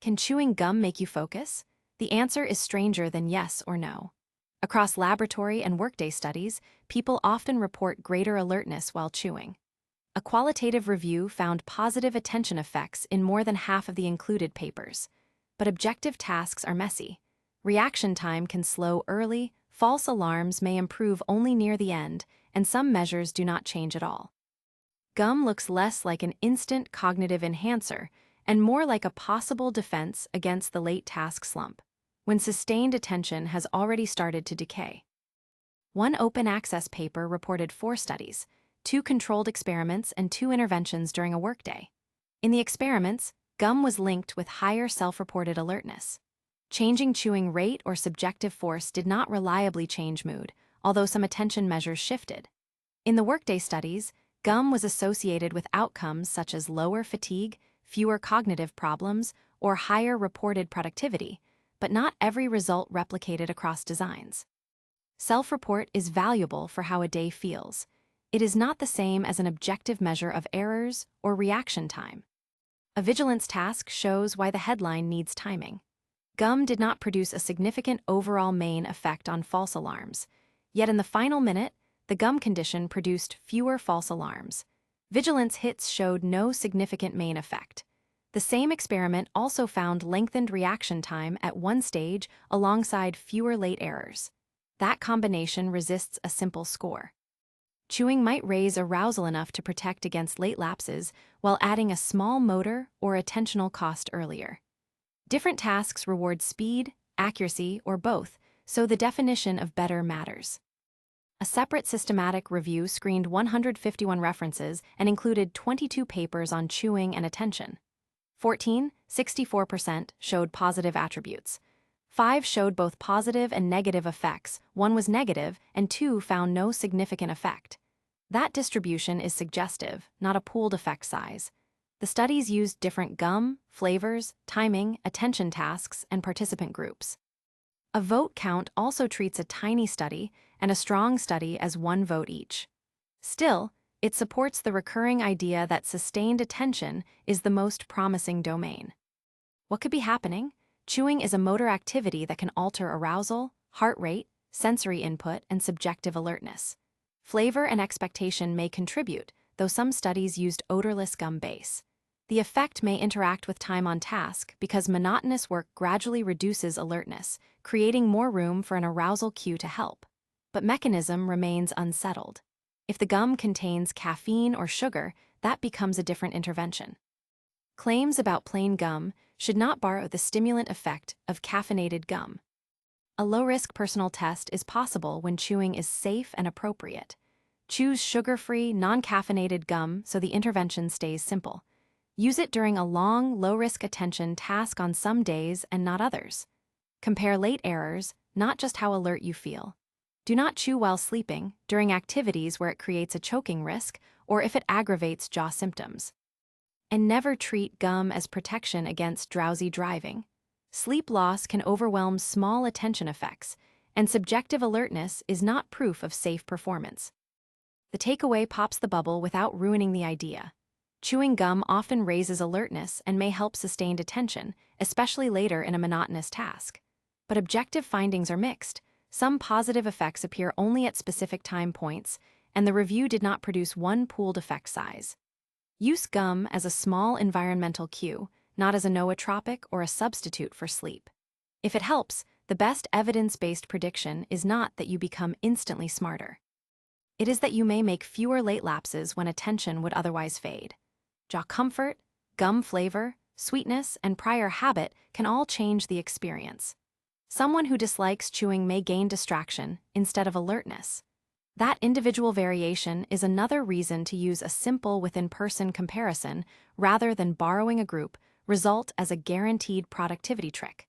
Can chewing gum make you focus? The answer is stranger than yes or no. Across laboratory and workday studies, people often report greater alertness while chewing. A qualitative review found positive attention effects in more than half of the included papers. But objective tasks are messy. Reaction time can slow early, false alarms may improve only near the end, and some measures do not change at all. Gum looks less like an instant cognitive enhancer and more like a possible defense against the late task slump, when sustained attention has already started to decay. One open access paper reported 4 studies, 2 controlled experiments and 2 interventions during a workday. In the experiments, gum was linked with higher self-reported alertness. Changing chewing rate or subjective force did not reliably change mood, although some attention measures shifted. In the workday studies, gum was associated with outcomes such as lower fatigue, fewer cognitive problems, or higher reported productivity, but not every result replicated across designs. Self-report is valuable for how a day feels. It is not the same as an objective measure of errors or reaction time. A vigilance task shows why the headline needs timing. Gum did not produce a significant overall main effect on false alarms, yet in the final minute, the gum condition produced fewer false alarms. Vigilance hits showed no significant main effect. The same experiment also found lengthened reaction time at one stage alongside fewer late errors. That combination resists a simple score. Chewing might raise arousal enough to protect against late lapses while adding a small motor or attentional cost earlier. Different tasks reward speed, accuracy, or both, so the definition of better matters. A separate systematic review screened 151 references and included 22 papers on chewing and attention. 14, 64%, showed positive attributes. 5 showed both positive and negative effects, 1 was negative, and 2 found no significant effect. That distribution is suggestive, not a pooled effect size. The studies used different gum, flavors, timing, attention tasks, and participant groups. A vote count also treats a tiny study and a strong study as 1 vote each. Still, it supports the recurring idea that sustained attention is the most promising domain. What could be happening? Chewing is a motor activity that can alter arousal, heart rate, sensory input, and subjective alertness. Flavor and expectation may contribute, though some studies used odorless gum base. The effect may interact with time on task because monotonous work gradually reduces alertness, creating more room for an arousal cue to help. But mechanism remains unsettled. If the gum contains caffeine or sugar, that becomes a different intervention. Claims about plain gum should not borrow the stimulant effect of caffeinated gum. A low-risk personal test is possible when chewing is safe and appropriate. Choose sugar-free, non-caffeinated gum so the intervention stays simple. Use it during a long, low-risk attention task on some days and not others. Compare late errors, not just how alert you feel. Do not chew while sleeping, during activities where it creates a choking risk, or if it aggravates jaw symptoms. And never treat gum as protection against drowsy driving. Sleep loss can overwhelm small attention effects, and subjective alertness is not proof of safe performance. The takeaway pops the bubble without ruining the idea. Chewing gum often raises alertness and may help sustained attention, especially later in a monotonous task. But objective findings are mixed. Some positive effects appear only at specific time points, and the review did not produce one pooled effect size. Use gum as a small environmental cue, not as a nootropic or a substitute for sleep. If it helps, the best evidence-based prediction is not that you become instantly smarter. It is that you may make fewer late lapses when attention would otherwise fade. Jaw comfort, gum flavor, sweetness, and prior habit can all change the experience. Someone who dislikes chewing may gain distraction instead of alertness. That individual variation is another reason to use a simple within-person comparison rather than borrowing a group result as a guaranteed productivity trick.